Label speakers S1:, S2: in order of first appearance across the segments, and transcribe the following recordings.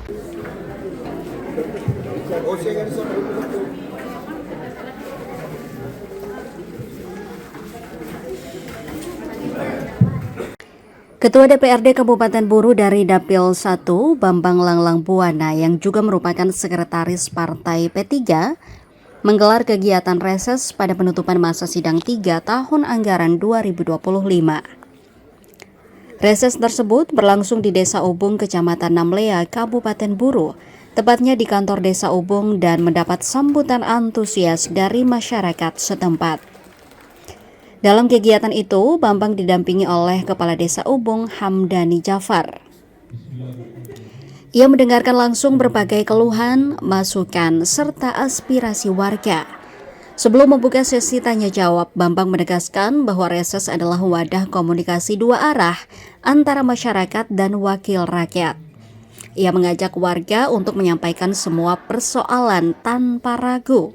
S1: Ketua DPRD Kabupaten Buru dari Dapil 1, Bambang Langlang Buana, yang juga merupakan sekretaris Partai P3, menggelar kegiatan reses pada penutupan masa sidang 3 tahun anggaran 2025. Reses tersebut berlangsung di Desa Ubung, Kecamatan Namlea, Kabupaten Buru, tepatnya di kantor Desa Ubung, dan mendapat sambutan antusias dari masyarakat setempat. Dalam kegiatan itu, Bambang didampingi oleh Kepala Desa Ubung, Hamdani Jafar. Ia mendengarkan langsung berbagai keluhan, masukan, serta aspirasi warga. Sebelum membuka sesi tanya jawab, Bambang menegaskan bahwa reses adalah wadah komunikasi dua arah antara masyarakat dan wakil rakyat. Ia mengajak warga untuk menyampaikan semua persoalan tanpa ragu.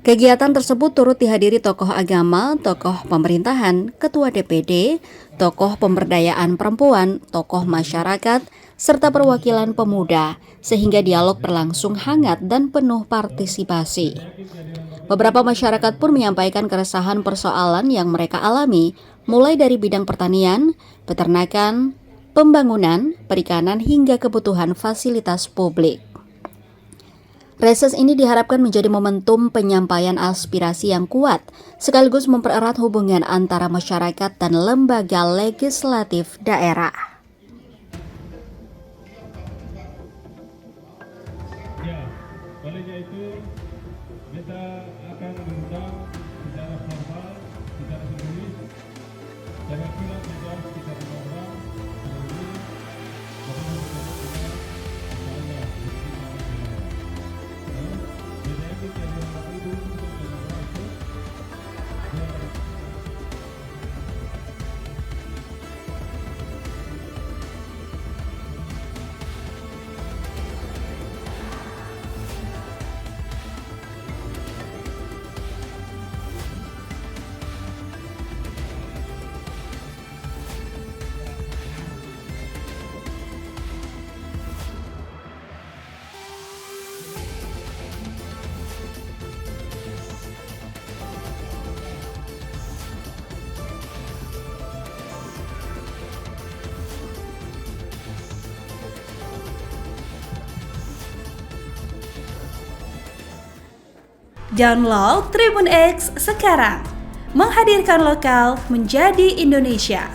S1: Kegiatan tersebut turut dihadiri tokoh agama, tokoh pemerintahan, ketua DPD, tokoh pemberdayaan perempuan, tokoh masyarakat, serta perwakilan pemuda, sehingga dialog berlangsung hangat dan penuh partisipasi. Beberapa masyarakat pun menyampaikan keresahan persoalan yang mereka alami, mulai dari bidang pertanian, peternakan, pembangunan, perikanan, hingga kebutuhan fasilitas publik. Reses ini diharapkan menjadi momentum penyampaian aspirasi yang kuat, sekaligus mempererat hubungan antara masyarakat dan lembaga legislatif daerah.
S2: Ya, olehnya itu kita akan mengundang secara formal, secara tertulis, dan apabila tidak kita mengundang tertulis,
S3: Download Tribun X sekarang, menghadirkan lokal menjadi Indonesia.